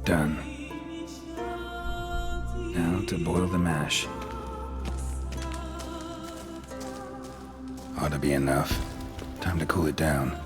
Done. Now to boil the mash. Ought to be enough. Time to cool it down.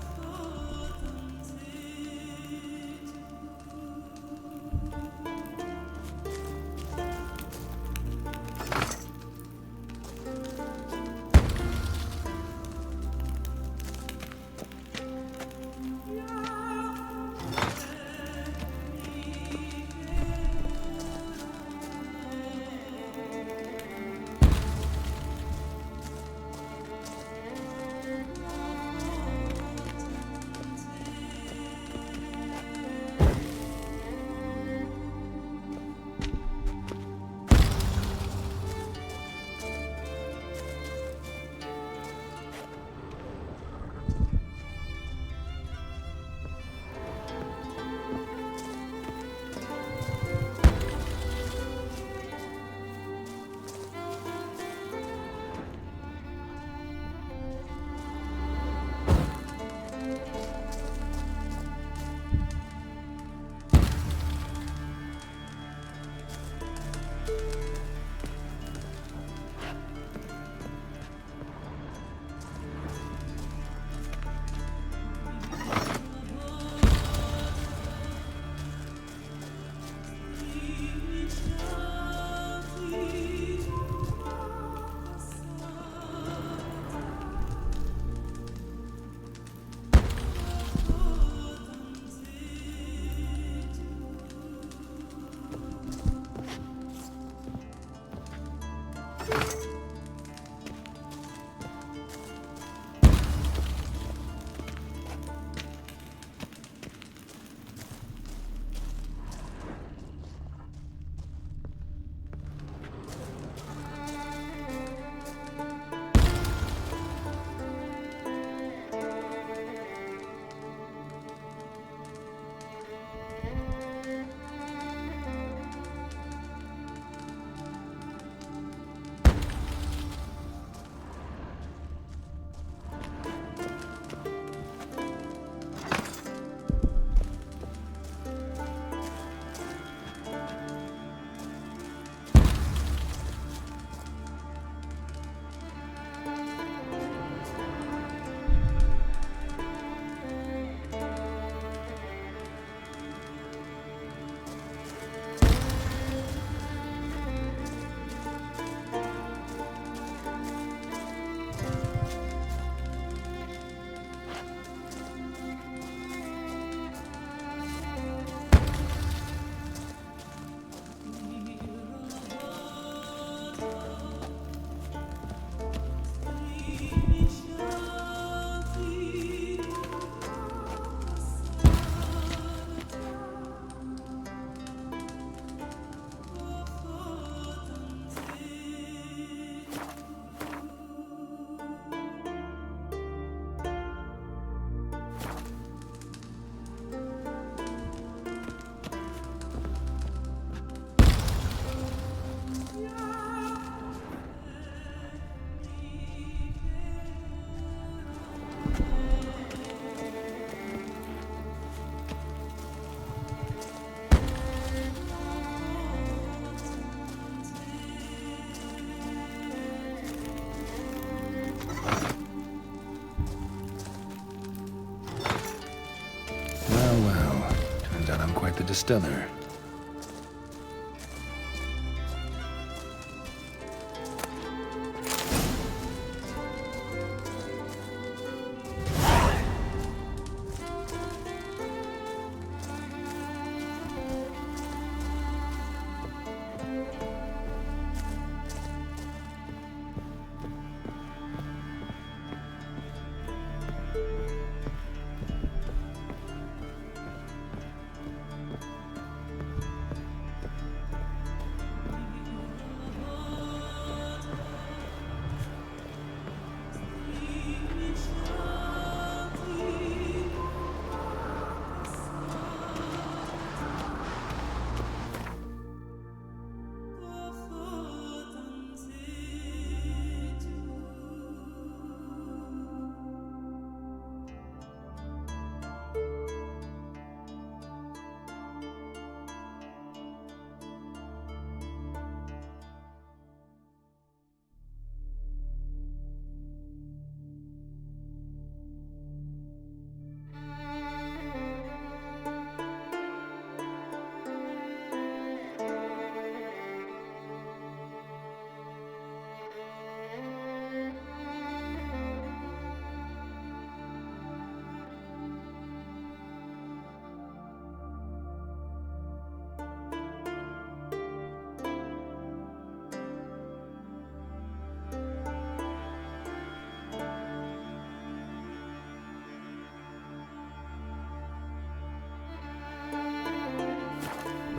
Well, turns out I'm quite the distiller.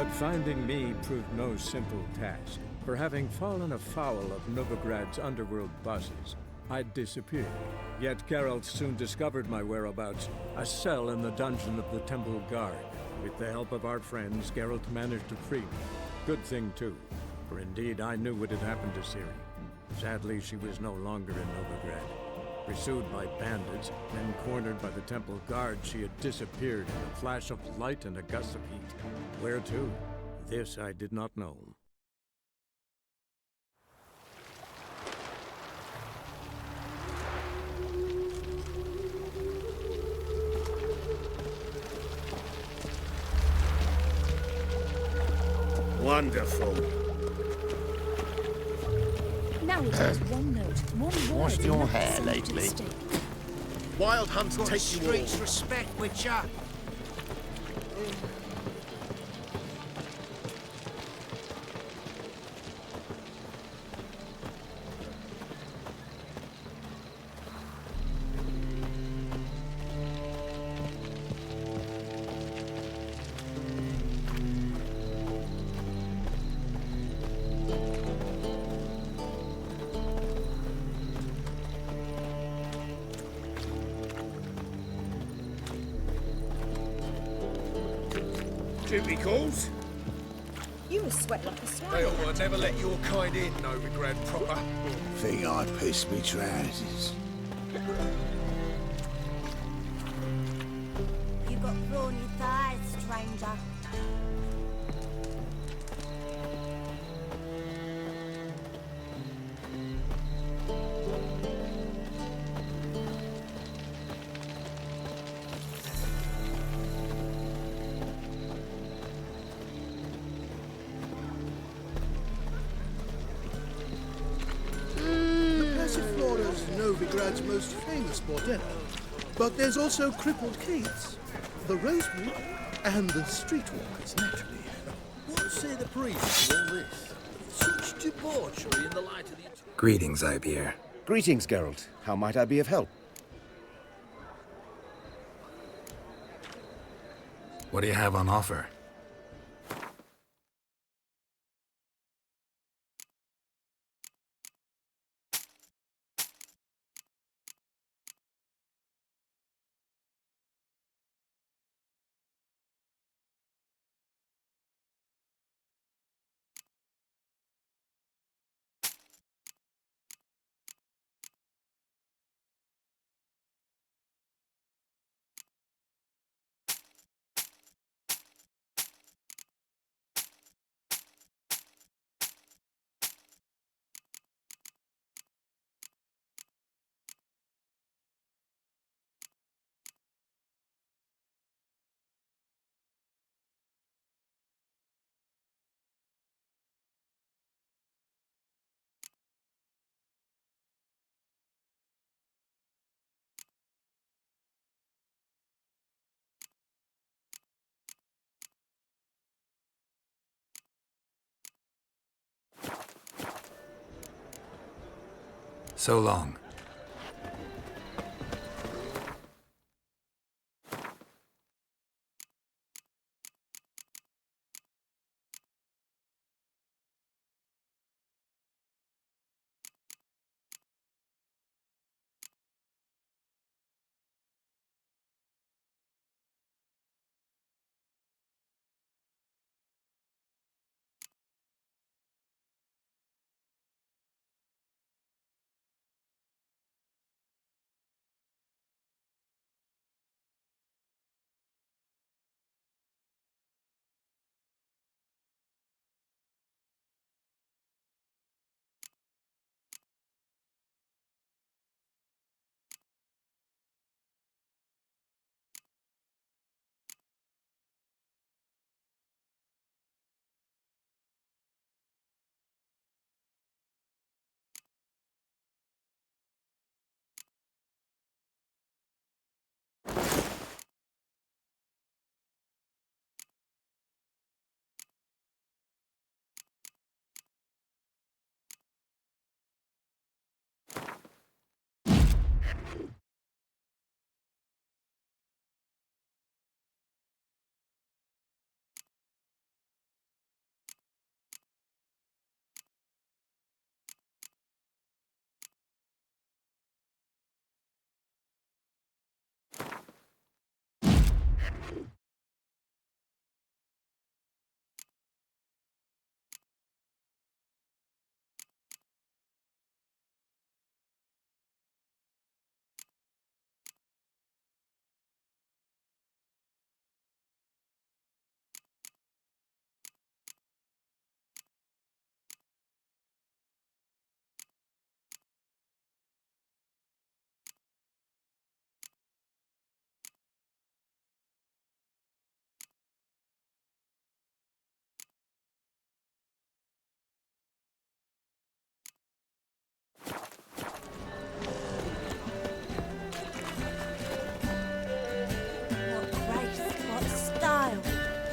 But finding me proved no simple task, for having fallen afoul of Novigrad's underworld bosses, I'd disappeared. Yet Geralt soon discovered my whereabouts, a cell in the dungeon of the Temple Guard. With the help of our friends, Geralt managed to free me. Good thing too, for indeed I knew what had happened to Ciri. Sadly, she was no longer in Novigrad. Pursued by bandits, then cornered by the Temple Guard, she had disappeared in a flash of light and a gust of heat. Where to? This I did not know. Wonderful. Now it is one note, one word. Washed your and hair that's lately? sent to the state. Wild hunts Got take you all. streets respect, Witcher. Duty calls. You will sweat like a They swine. ought to never let your kind in, Novigrad proper. Think I pissed me trousers. You got brawny thighs, stranger. The Passiflora's Novigrad's most famous bordello. But there's also Crippled Kate's, the Rosewood, and the Streetwalkers, naturally. What say the priest to all this? Such debauchery in the light of the... Greetings, Ibeer. Greetings, Geralt. How might I be of help? What do you have on offer? So long.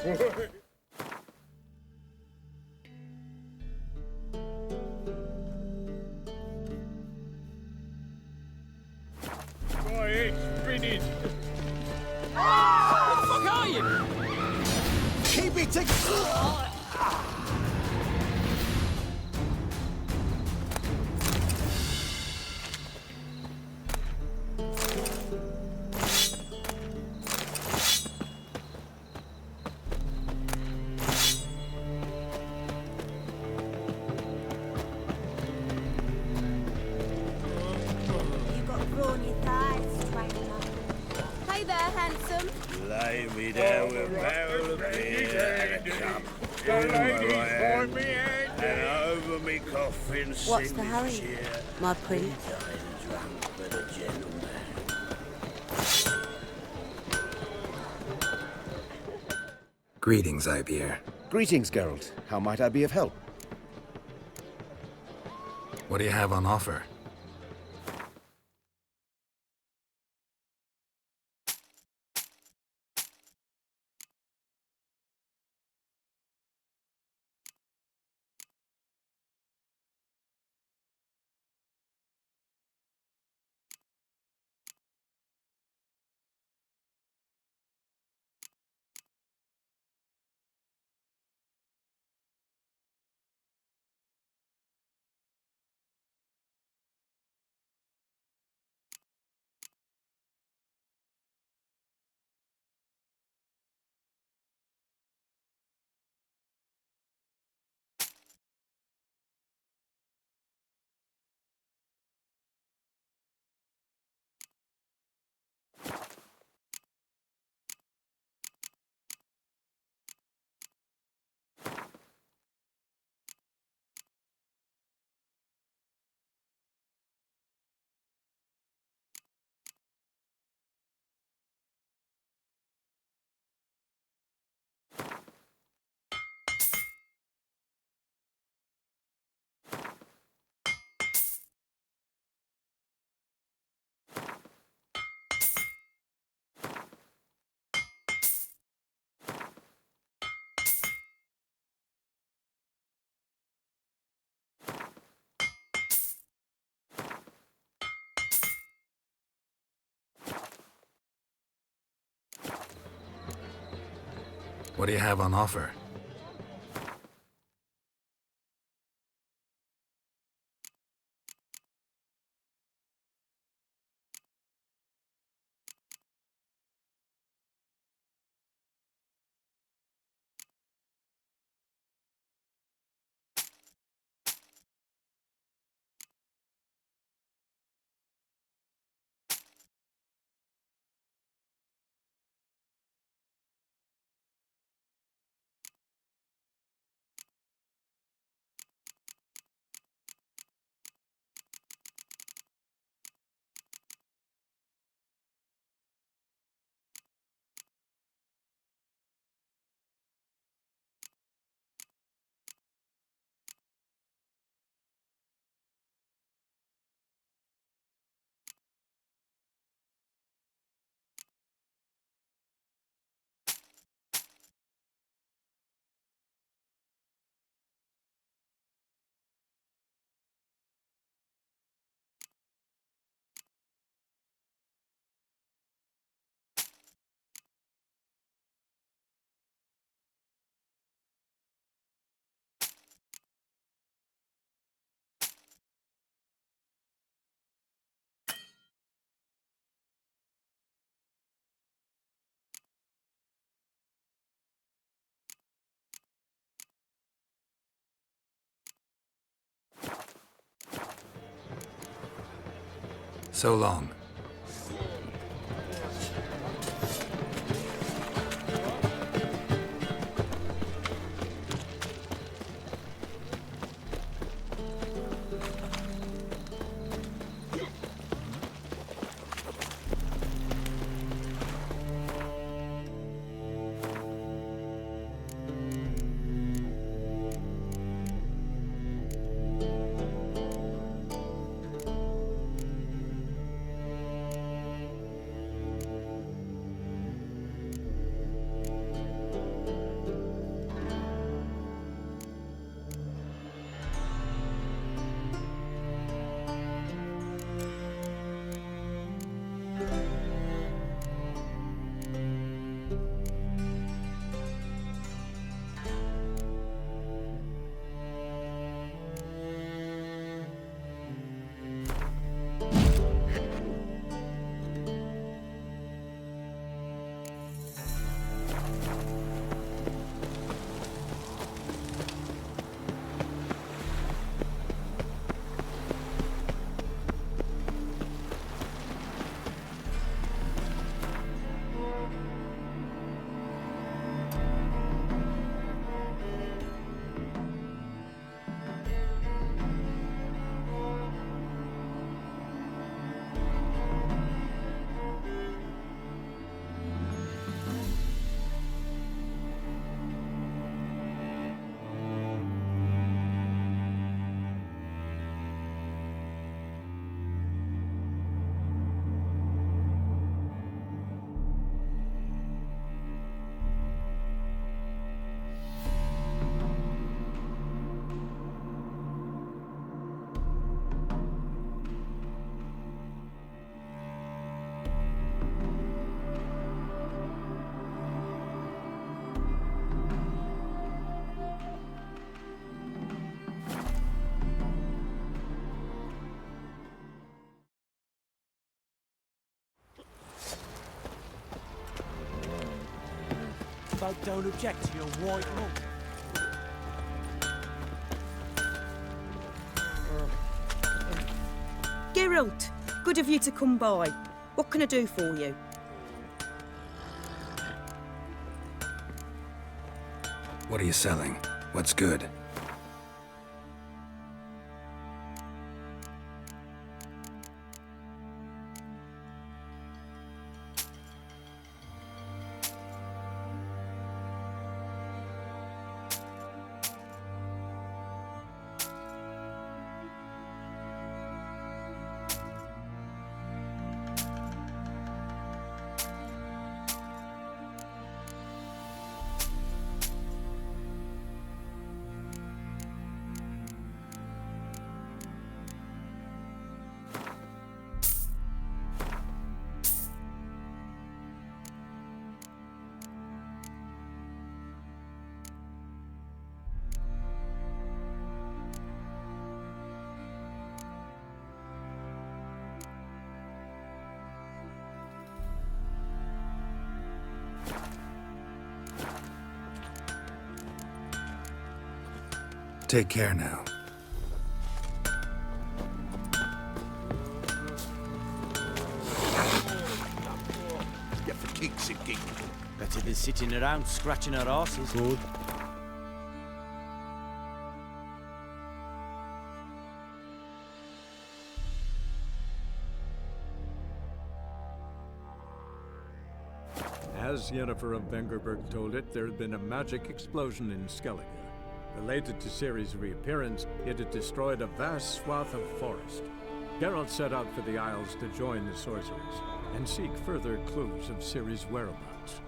Boy, British. Keep it together! You got brawny thighs, stranger. Hey there, handsome. Lay me down with a barrel of beer and a cup in my right hand, and over me coffin What's sing the this hurry, cheer. my prince? Died drunk but a gentleman. Greetings, Ibeer. Greetings, Geralt. How might I be of help? What do you have on offer? What do you have on offer? So long. folk don't object to your white mug. Geralt, good of you to come by. What can I do for you? What are you selling? What's good? Take care now. Yeah, for kicks sake. Better than sitting around scratching our asses. Good. As Yennefer of Vengerberg told it, there had been a magic explosion in Skellige. Related to Ciri's reappearance, it had destroyed a vast swath of forest. Geralt set out for the Isles to join the sorcerers and seek further clues of Ciri's whereabouts.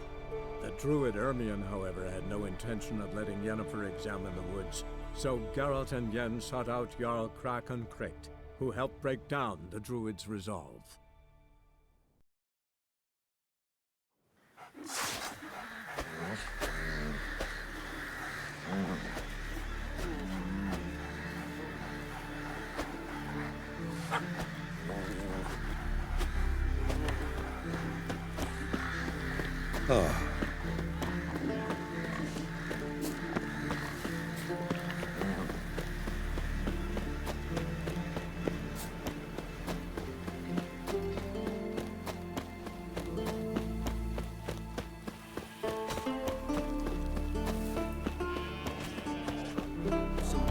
The druid Ermion, however, had no intention of letting Yennefer examine the woods, so Geralt and Yen sought out Jarl Krakon Krayt, who helped break down the druid's resolve. Oh.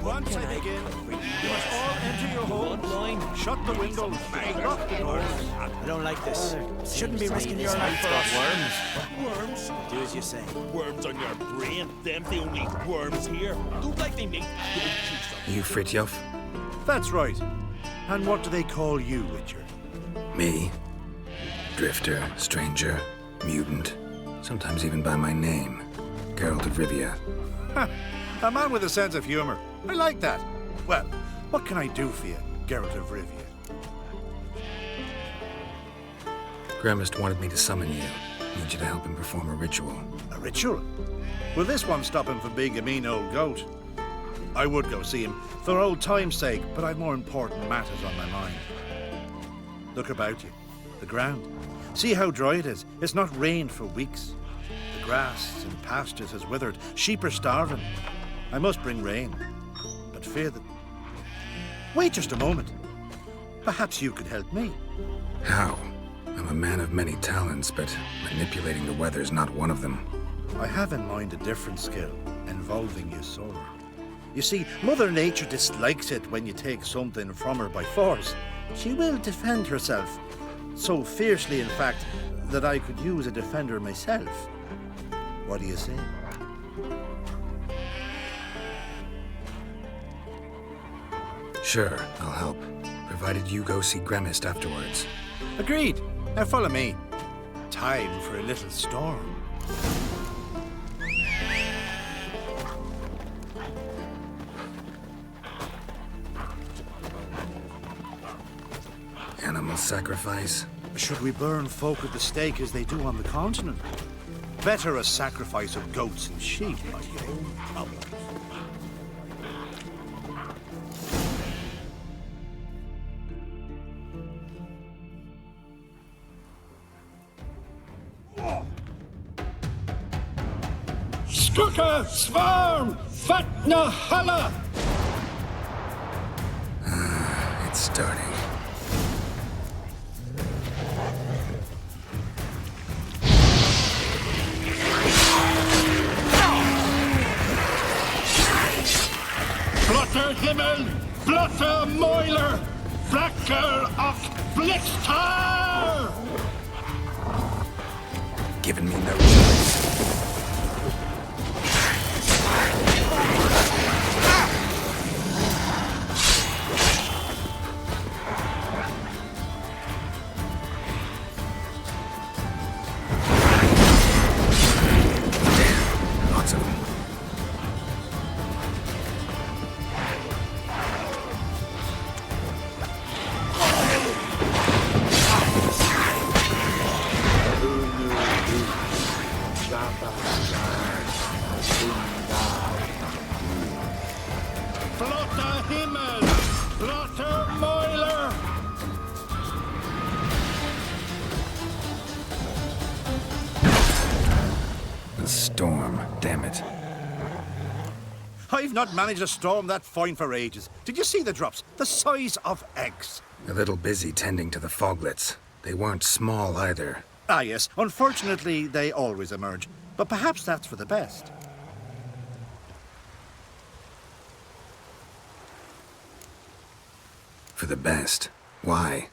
Once I begin, you must all enter your homes, shut the windows, lock the doors. I don't like this. Shouldn't be risking your life for worms. Worms? Do as you say. Worms on your brain. Them's the only worms here. Don't like they make You Fritjof? That's right. And what do they call you, Witcher? Me? Drifter, stranger, mutant, sometimes even by my name. Geralt of Rivia. A man with a sense of humor. I like that. Well, what can I do for you, Geralt of Rivia? Gremist wanted me to summon you. Need you to help him perform a ritual. A ritual? Will this one stop him from being a mean old goat? I would go see him for old time's sake, but I've more important matters on my mind. Look about you. The ground. See how dry it is. It's not rained for weeks. The grass in pastures has withered. Sheep are starving. I must bring rain, but fear that... Wait just a moment. Perhaps you could help me. How? I'm a man of many talents, but manipulating the weather's not one of them. I have in mind a different skill, involving your sword. You see, Mother Nature dislikes it when you take something from her by force. She will defend herself. So fiercely, in fact, that I could use a defender myself. What do you say? Sure, I'll help, provided you go see Gremist afterwards. Agreed. Now follow me. Time for a little storm. Animal sacrifice? Should we burn folk at the stake as they do on the continent? Better a sacrifice of goats and sheep, my own problems. Skuka, Svarm, Fatna Hala! It's starting. Blotter Himmel, Blotter Moiler, Blacker of Blitztar! Giving me no choice. Damn, lots of them. Blotter Himmel, Blotter Moiler! The storm, damn it. I've not managed a storm that fine for ages. Did you see the drops? The size of eggs. A little busy tending to the foglets. They weren't small either. Ah, yes. Unfortunately, they always emerge. But perhaps that's for the best. For the best. Why?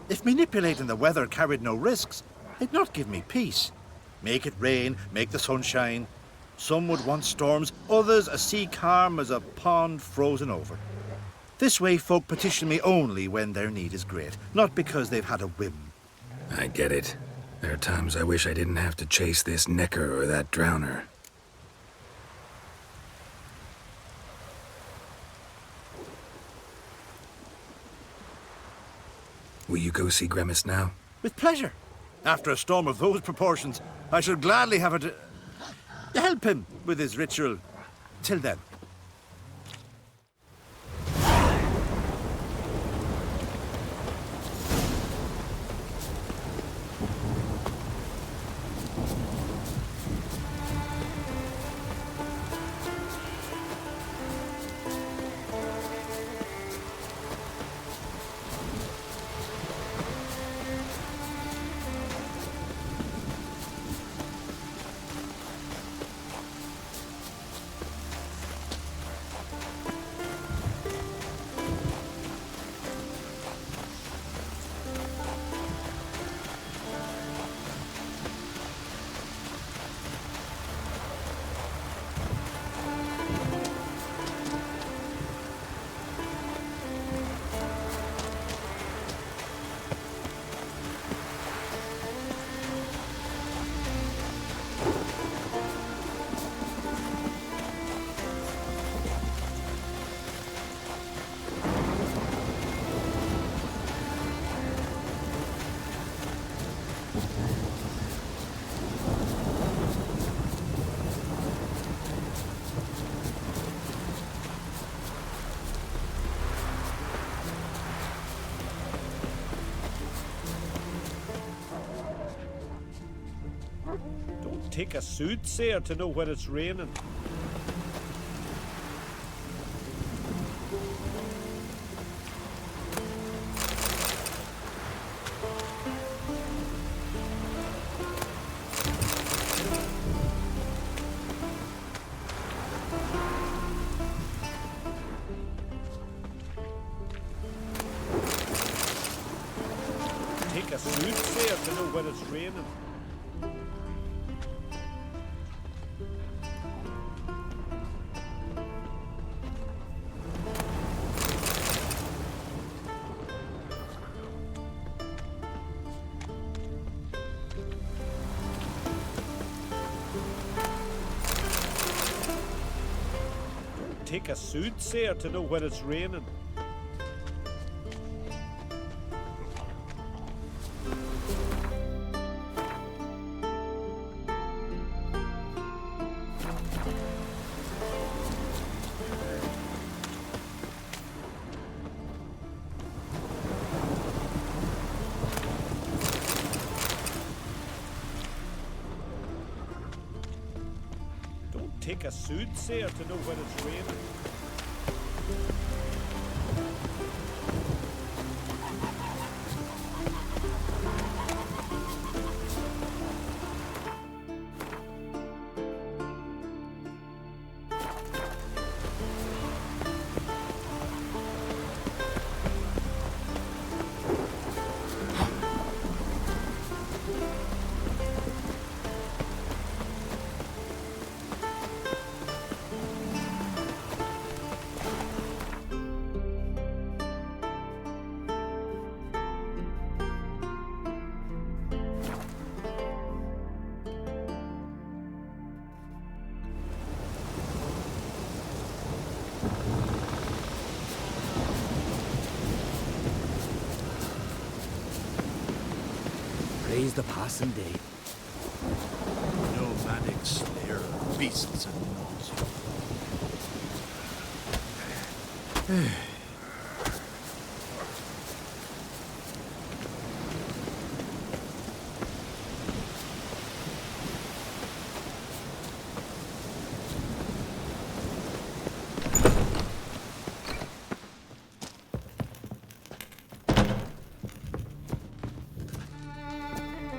If manipulating the weather carried no risks, it'd not give me peace. Make it rain, make the sun shine. Some would want storms, others a sea calm as a pond frozen over. This way folk petition me only when their need is great, not because they've had a whim. I get it. There are times I wish I didn't have to chase this necker or that drowner. Will you go see Grimace now? With pleasure. After a storm of those proportions, I should gladly have it help him with his ritual. Till then. Take a soothsayer to know when it's raining. Take a soothsayer to know when it's raining. Take a soothsayer to know when it's raining. take a soothsayer to know when it's raining. Praise the passing day. Nomadic slayer of beasts and noise.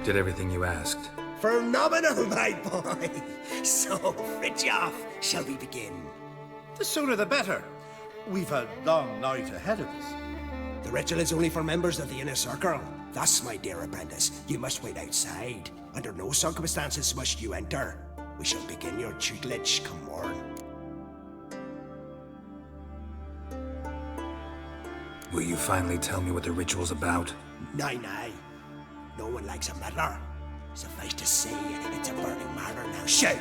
Did everything you asked. Phenomenal, my boy. So, Fridtjof, shall we begin? The sooner the better. We've a long night ahead of us. The ritual is only for members of the inner circle. Thus, my dear apprentice, you must wait outside. Under no circumstances must you enter. We shall begin your tutelage come morn. Will you finally tell me what the ritual's about? Nay. No one likes a meddler. Suffice to say, it's a burning matter now. Shout!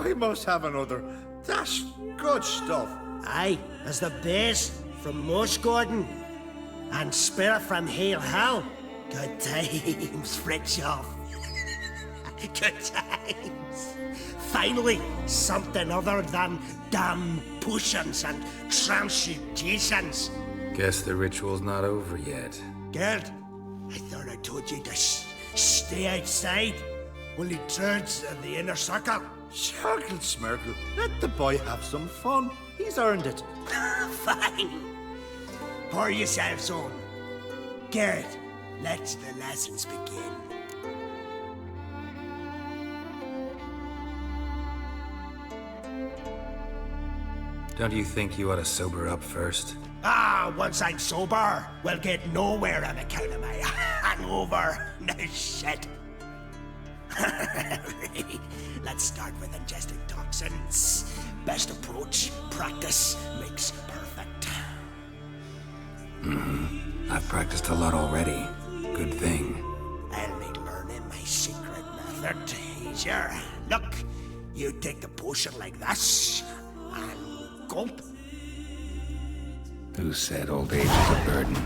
We must have another. That's good stuff. Aye, as the base from Moss Gordon and Spirit from Hale Hell. Good times, Fridtjof. Good times. Finally, something other than damn potions and transmutations. Guess the ritual's not over yet. Gerd, I thought I told you to stay outside. Only turns in the inner circle. Sharkle Smirkle, let the boy have some fun. He's earned it. Fine. Pour yourselves on. Gerd, let the lessons begin. Don't you think you ought to sober up first? Once I'm sober, we'll get nowhere on account of my hangover. No shit. Let's start with ingesting toxins. Best approach, practice makes perfect. I've practiced a lot already. Good thing. I'll make learning my secret method easier. Look, you take the potion like this, and gulp. Who said old age is a burden?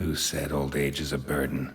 Who said old age is a burden?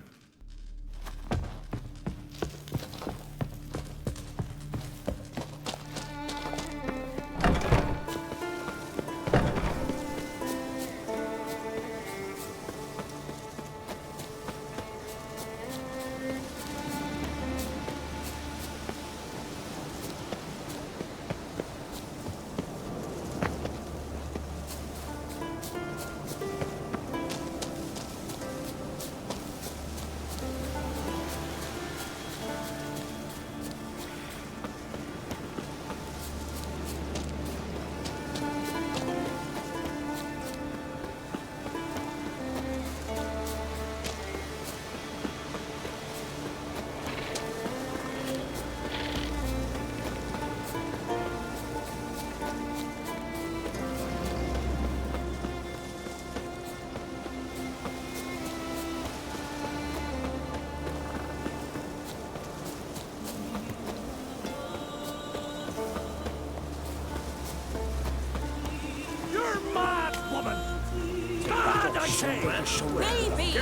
Maybe,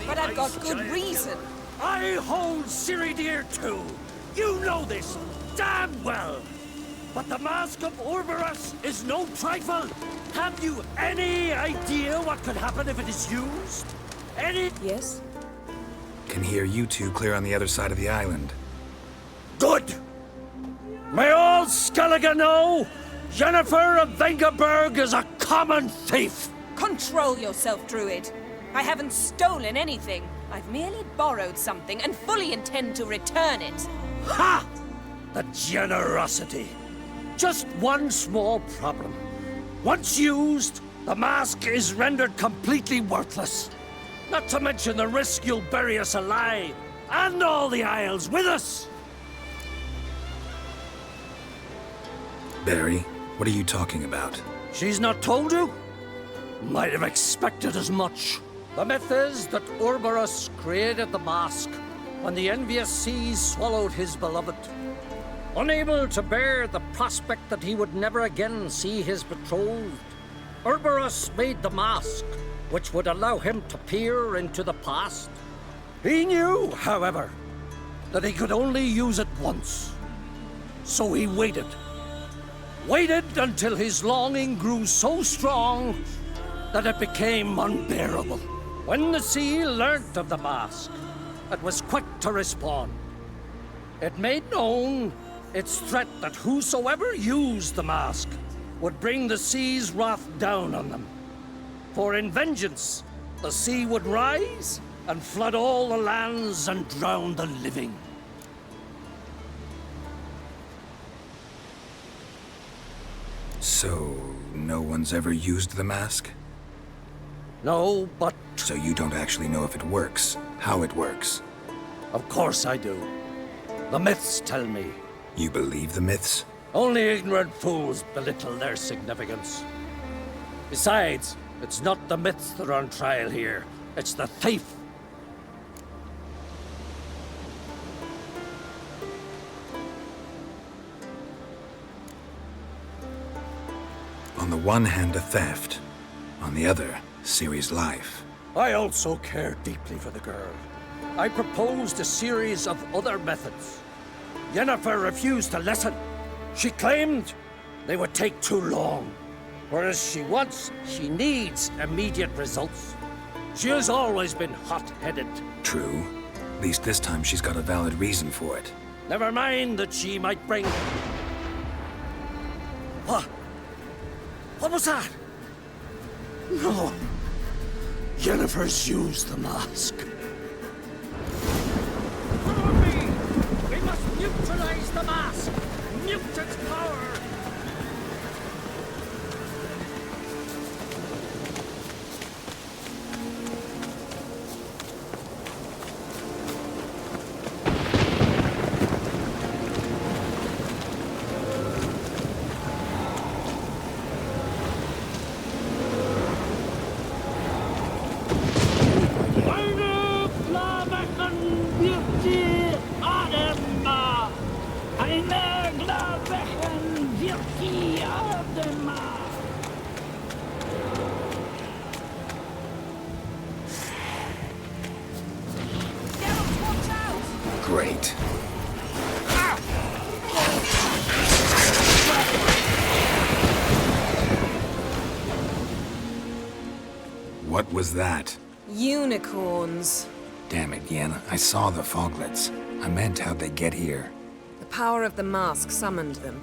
but I've got good reason. I hold Ciri dear too. You know this damn well. But the Mask of Orberus is no trifle. Have you any idea what could happen if it is used? Any? Yes? Can hear you two clear on the other side of the island. Good. May all Skellige know Jennifer of Vengerberg is a common thief. Control yourself, Druid. I haven't stolen anything. I've merely borrowed something and fully intend to return it. Ha! The generosity. Just one small problem. Once used, the mask is rendered completely worthless. Not to mention the risk you'll bury us alive, and all the Isles with us. Barry, what are you talking about? She's not told you? Might have expected as much. The myth is that Orberus created the mask when the envious seas swallowed his beloved. Unable to bear the prospect that he would never again see his betrothed, Orberus made the mask, which would allow him to peer into the past. He knew, however, that he could only use it once. So he waited. Waited until his longing grew so strong that it became unbearable. When the sea learnt of the mask, it was quick to respond. It made known its threat that whosoever used the mask would bring the sea's wrath down on them. For in vengeance, the sea would rise and flood all the lands and drown the living. So, no one's ever used the mask? No, but... So you don't actually know if it works, how it works? Of course I do. The myths tell me. You believe the myths? Only ignorant fools belittle their significance. Besides, it's not the myths that are on trial here. It's the thief. On the one hand, a theft. On the other, Ciri's life. I also care deeply for the girl. I proposed a series of other methods. Yennefer refused to listen. She claimed they would take too long. Whereas she needs immediate results. She has always been hot-headed. True. At least this time she's got a valid reason for it. Never mind that she might bring... What? What was that? No. Yennefer's used the mask. Follow me! We must neutralize the mask! Mute its power! Final Great. What was that? Unicorns. Damn it, Yen. I saw the foglets. I meant how'd they get here? The power of the mask summoned them.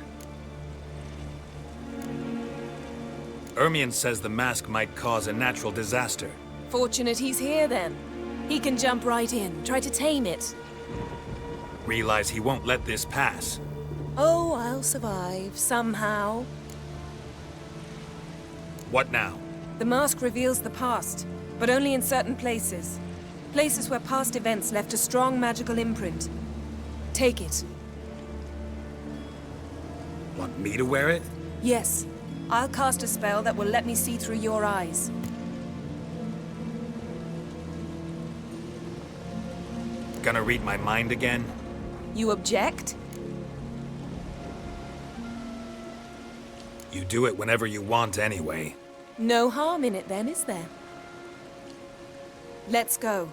Ermion says the mask might cause a natural disaster. Fortunate he's here, then. He can jump right in, try to tame it. Realize he won't let this pass. Oh, I'll survive, somehow. What now? The mask reveals the past, but only in certain places. Places where past events left a strong magical imprint. Take it. Want me to wear it? Yes. I'll cast a spell that will let me see through your eyes. Gonna read my mind again? You object? You do it whenever you want anyway. No harm in it then, is there? Let's go.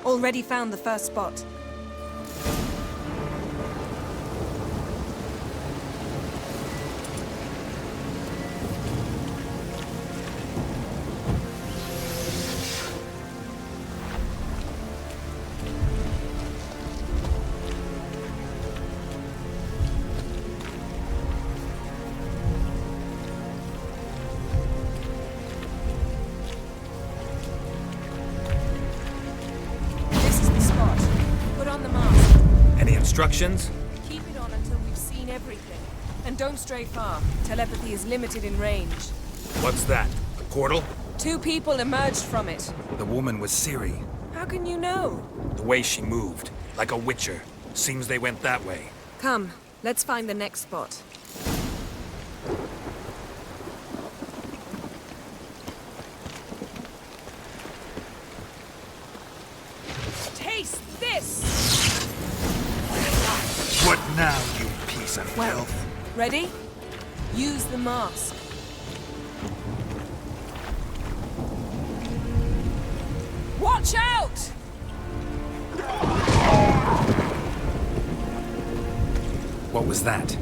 Already found the first spot. Instructions? Keep it on until we've seen everything. And don't stray far. Telepathy is limited in range. What's that? A portal? 2 people emerged from it. The woman was Ciri. How can you know? The way she moved. Like a witcher. Seems they went that way. Come, let's find the next spot. Taste this! What now, you piece of filth? Ready? Use the mask. Watch out! What was that?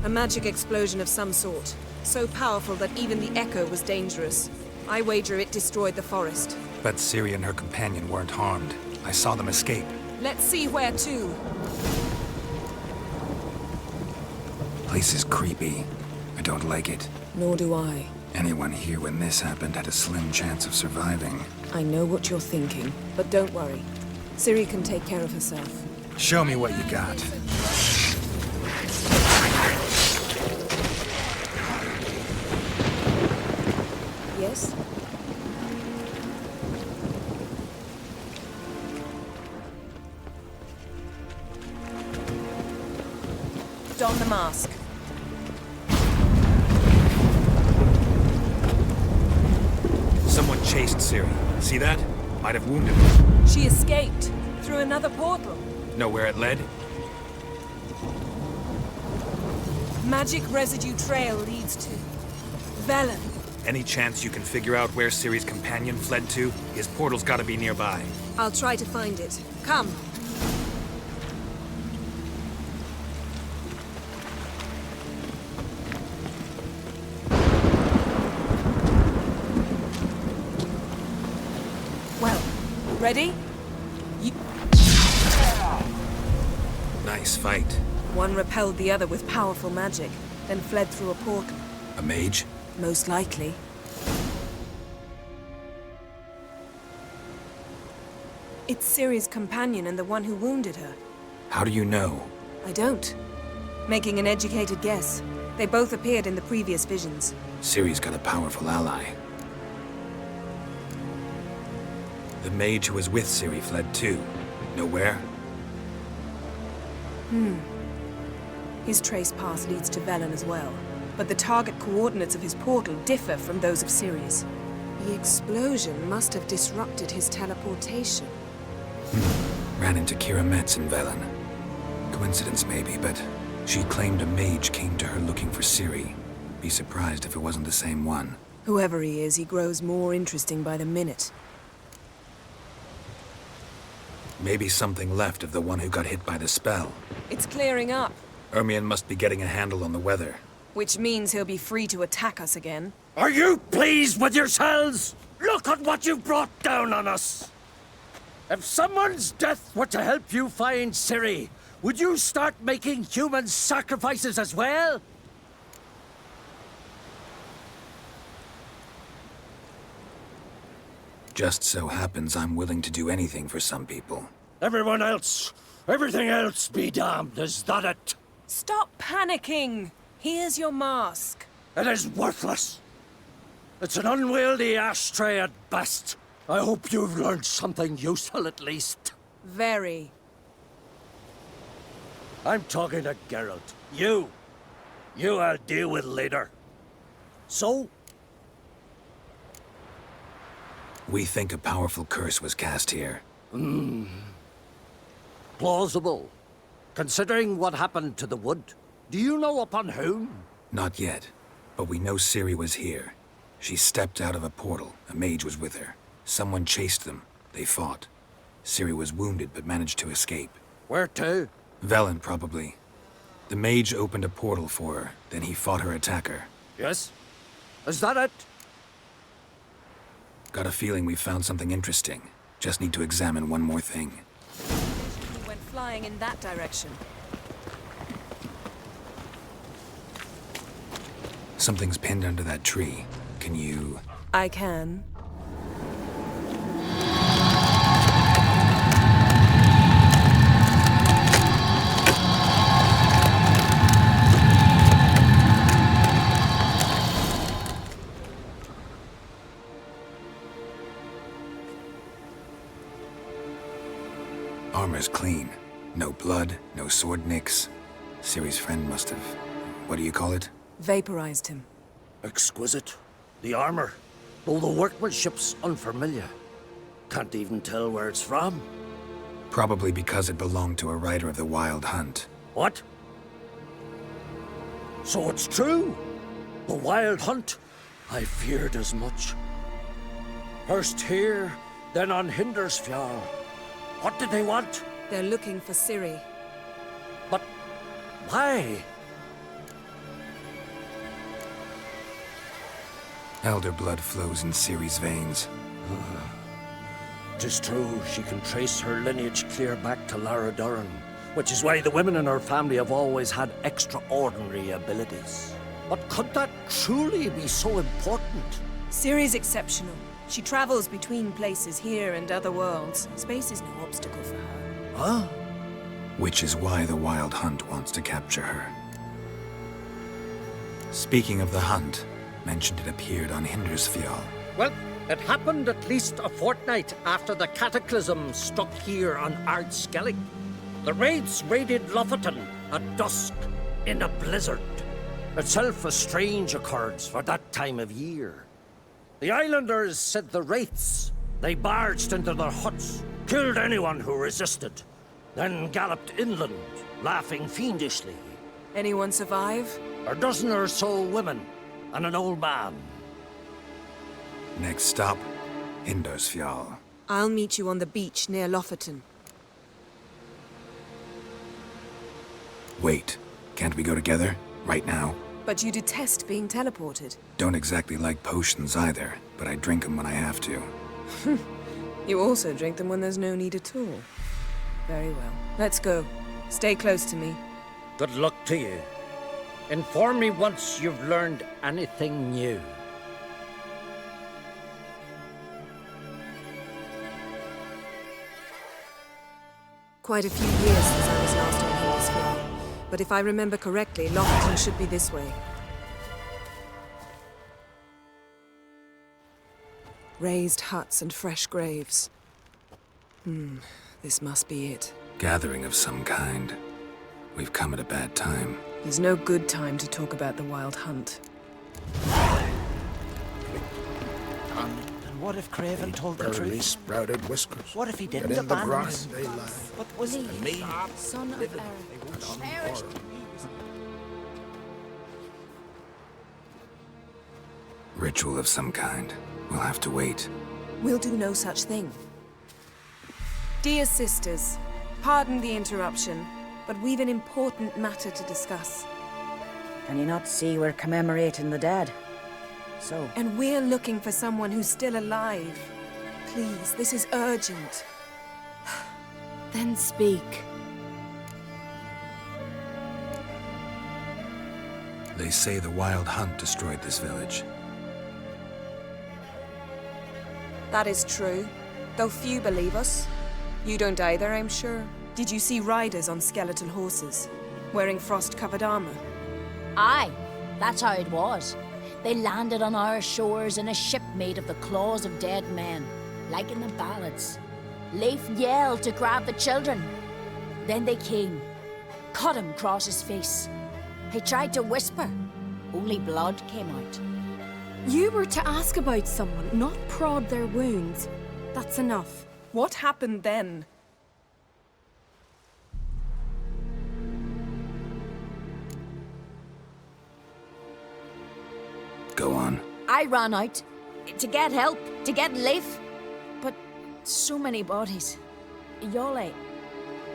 A magic explosion of some sort. So powerful that even the echo was dangerous. I wager it destroyed the forest. But Ciri and her companion weren't harmed. I saw them escape. Let's see where to. Place is creepy. I don't like it. Nor do I. Anyone here when this happened had a slim chance of surviving. I know what you're thinking, but don't worry. Ciri can take care of herself. Show me what you got. Yes? Don the mask. Someone chased Ciri. See that? Might have wounded her. She escaped through another portal. Know where it led? Magic residue trail leads to Velen. Any chance you can figure out where Ciri's companion fled to? His portal's gotta be nearby. I'll try to find it. Come. Well, ready? Nice fight. One repelled the other with powerful magic, then fled through a portal. A mage? Most likely. It's Ciri's companion and the one who wounded her. How do you know? I don't. Making an educated guess. They both appeared in the previous visions. Ciri's got a powerful ally. The mage who was with Ciri fled too. Know where? His trace path leads to Velen as well. But the target coordinates of his portal differ from those of Ciri's. The explosion must have disrupted his teleportation. Ran into Kira Metz in Velen. Coincidence maybe, but she claimed a mage came to her looking for Ciri. Be surprised if it wasn't the same one. Whoever he is, he grows more interesting by the minute. Maybe something left of the one who got hit by the spell. It's clearing up, Ermion must be getting a handle on the weather. which means he'll be free to attack us again. Are you pleased with yourselves? Look at what you've brought down on us! If someone's death were to help you find Ciri, would you start making human sacrifices as well? Just so happens I'm willing to do anything for some people. Everyone else, everything else be damned, is that it? Stop panicking! Here's your mask. It is worthless. It's an unwieldy ashtray at best. I hope you've learned something useful at least. Very. I'm talking to Geralt. You I'll deal with later. So? We think a powerful curse was cast here. Plausible. Considering what happened to the wood. Do you know upon whom? Not yet, but we know Ciri was here. She stepped out of a portal. A mage was with her. Someone chased them. They fought. Ciri was wounded but managed to escape. Where to? Velen, probably. The mage opened a portal for her, then he fought her attacker. Yes? Is that it? Got a feeling we found something interesting. Just need to examine one more thing. He went flying in that direction. Something's pinned under that tree. Can you... I can. Armor's clean. No blood, no sword nicks. Ciri's friend must have... what do you call it? Vaporized him. Exquisite. The armor, though the workmanship's unfamiliar. Can't even tell where it's from. Probably because it belonged to a rider of the Wild Hunt. What? So it's true? The Wild Hunt? I feared as much. First here, then on Hindersfjall. What did they want? They're looking for Ciri. But why? Elder blood flows in Ciri's veins. 'Tis true, she can trace her lineage clear back to Lara Duran, which is why the women in her family have always had extraordinary abilities. But could that truly be so important? Ciri's exceptional. She travels between places here and other worlds. Space is no obstacle for her. Huh? Which is why the Wild Hunt wants to capture her. Speaking of the hunt, mentioned it appeared on Hindersfjall. Well, it happened at least a fortnight after the cataclysm struck here on Ardskellig. The raids raided Lofoten at dusk in a blizzard. Itself a strange occurrence for that time of year. The islanders said the wraiths. They barged into their huts, killed anyone who resisted, then galloped inland, laughing fiendishly. Anyone survive? A dozen or so women, and an old man. Next stop, Hindersfjall. I'll meet you on the beach near Lofoten. Wait, can't we go together? Right now? But you detest being teleported. Don't exactly like potions either, but I drink them when I have to. You also drink them when there's no need at all. Very well. Let's go. Stay close to me. Good luck to you. Inform me once you've learned anything new. Quite a few years since I was last on Hindersfjall. But if I remember correctly, Lofoten should be this way. Raised huts and fresh graves. This must be it. Gathering of some kind. We've come at a bad time. There's no good time to talk about the Wild Hunt. And what if Craven told the Barely truth? sprouted whiskers. What if he didn't But in the abandon grass him? they lie. But was he? Me. Son of Eric. Ritual of some kind. We'll have to wait. We'll do no such thing. Dear sisters, pardon the interruption, but we've an important matter to discuss. Can you not see we're commemorating the dead? So? And we're looking for someone who's still alive. Please, this is urgent. Then speak. They say the Wild Hunt destroyed this village. That is true, though few believe us. You don't either, I'm sure. Did you see riders on skeletal horses, wearing frost-covered armor? Aye, that's how it was. They landed on our shores in a ship made of the claws of dead men, like in the ballads. Leif yelled to grab the children. Then they came, cut him across his face. He tried to whisper, only blood came out. You were to ask about someone, not prod their wounds. That's enough. What happened then? Go on. I ran out to get help, to get Leif. But so many bodies. Yole,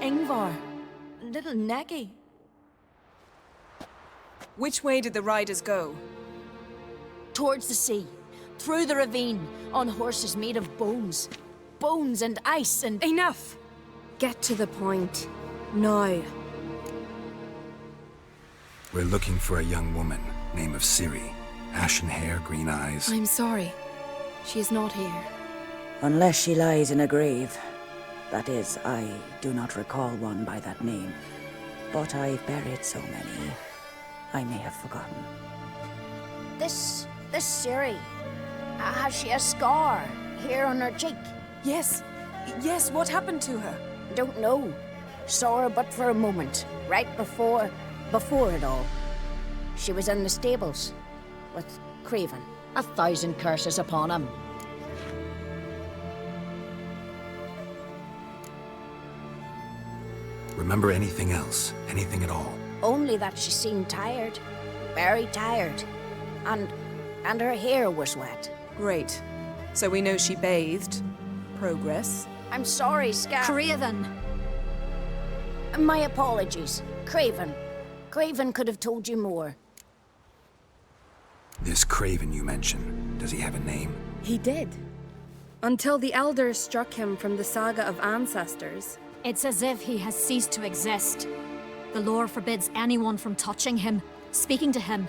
Ingvar, little Neki. Which way did the riders go? Towards the sea, through the ravine, on horses made of bones. Bones and ice and... Enough! Get to the point. Now. We're looking for a young woman, name of Ciri. Ashen hair, green eyes. I'm sorry. She is not here. Unless she lies in a grave. That is, I do not recall one by that name. But I've buried so many, I may have forgotten. This Ciri, has she a scar here on her cheek? Yes, what happened to her? Don't know. Saw her but for a moment, right before it all. She was in the stables with Craven. 1,000 curses upon him. Remember anything else? Anything at all? Only that she seemed tired. Very tired. And her hair was wet. Great. So we know she bathed. Progress. I'm sorry, Scar. Craven! My apologies. Craven. Craven could have told you more. This Craven you mentioned, does he have a name? He did. Until the elders struck him from the saga of ancestors. It's as if he has ceased to exist. The lore forbids anyone from touching him, speaking to him,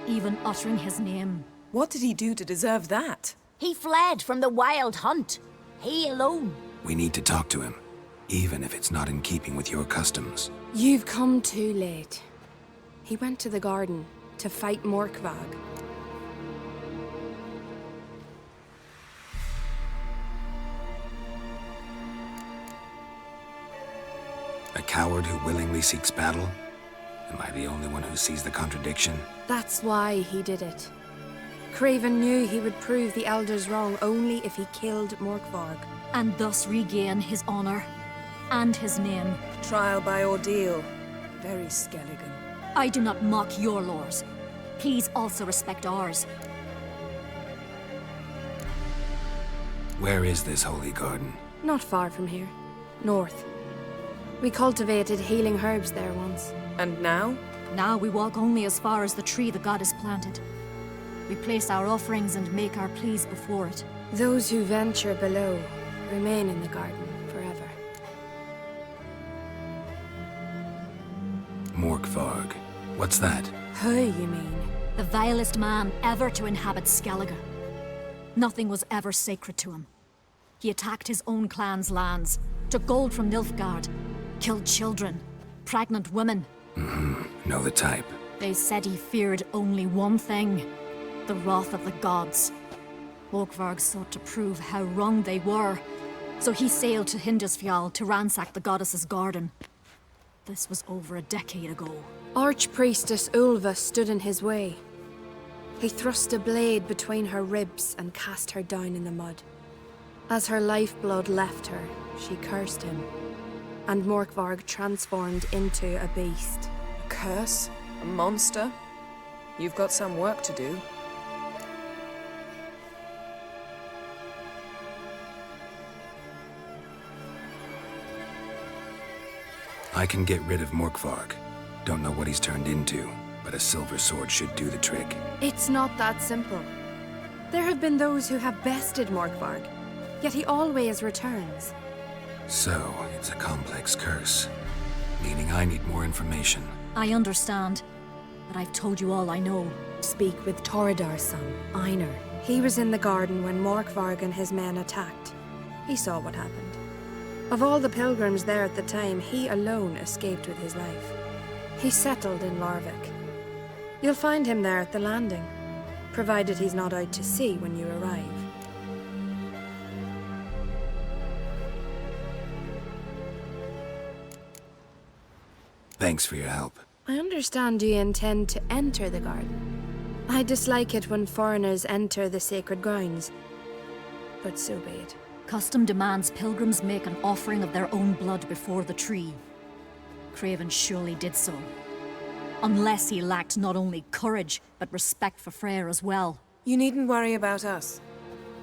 even uttering his name. What did he do to deserve that? He fled from the Wild Hunt. He alone. We need to talk to him, even if it's not in keeping with your customs. You've come too late. He went to the garden to fight Morkvag. A coward who willingly seeks battle? Am I the only one who sees the contradiction? That's why he did it. Craven knew he would prove the elders wrong only if he killed Morkvarg. And thus regain his honor and his name. Trial by ordeal. Very Skelligan. I do not mock your laws. Please also respect ours. Where is this holy garden? Not far from here. North. We cultivated healing herbs there once. And now? Now we walk only as far as the tree the goddess planted. We place our offerings and make our pleas before it. Those who venture below remain in the garden forever. Morkvarg. What's that? Who, you mean? The vilest man ever to inhabit Skellige. Nothing was ever sacred to him. He attacked his own clan's lands, took gold from Nilfgaard, killed children, pregnant women. Know the type. They said he feared only one thing, the wrath of the gods. Morkvarg sought to prove how wrong they were, so he sailed to Hindisfjall to ransack the goddess's garden. This was over a decade ago. Archpriestess Ulva stood in his way. He thrust a blade between her ribs and cast her down in the mud. As her lifeblood left her, she cursed him, and Morkvarg transformed into a beast. A curse? A monster? You've got some work to do. I can get rid of Morkvarg. Don't know what he's turned into, but a silver sword should do the trick. It's not that simple. There have been those who have bested Morkvarg, yet he always returns. So, it's a complex curse, meaning I need more information. I understand, but I've told you all I know. Speak with Toradar's son, Einar. He was in the garden when Morkvarg and his men attacked. He saw what happened. Of all the pilgrims there at the time, he alone escaped with his life. He settled in Larvik. You'll find him there at the landing, provided he's not out to sea when you arrive. Thanks for your help. I understand you intend to enter the garden. I dislike it when foreigners enter the sacred grounds, but so be it. Custom demands pilgrims make an offering of their own blood before the tree. Craven surely did so. Unless he lacked not only courage, but respect for Freyr as well. You needn't worry about us.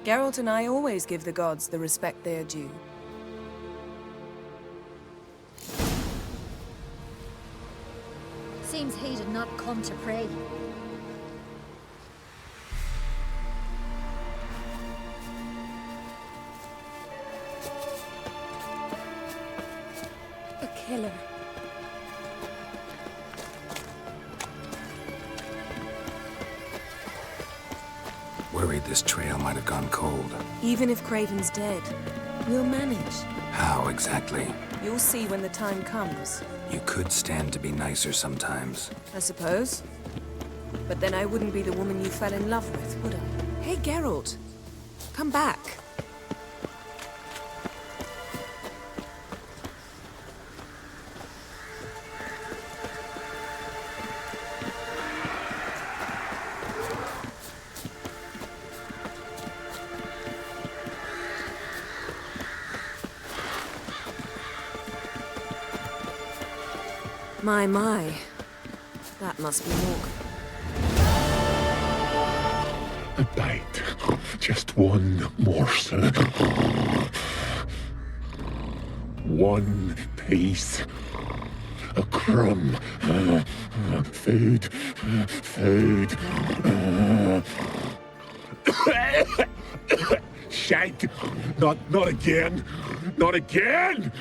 Geralt and I always give the gods the respect they are due. Seems he did not come to pray. A killer. Worried this trail might have gone cold. Even if Craven's dead, we'll manage. How exactly? You'll see when the time comes. You could stand to be nicer sometimes. I suppose. But then I wouldn't be the woman you fell in love with, would I? Hey, Geralt. Come back. My. That must be Mork. A bite. Just one morsel. One piece. A crumb. Food. Food. Shank. Not again. Not again!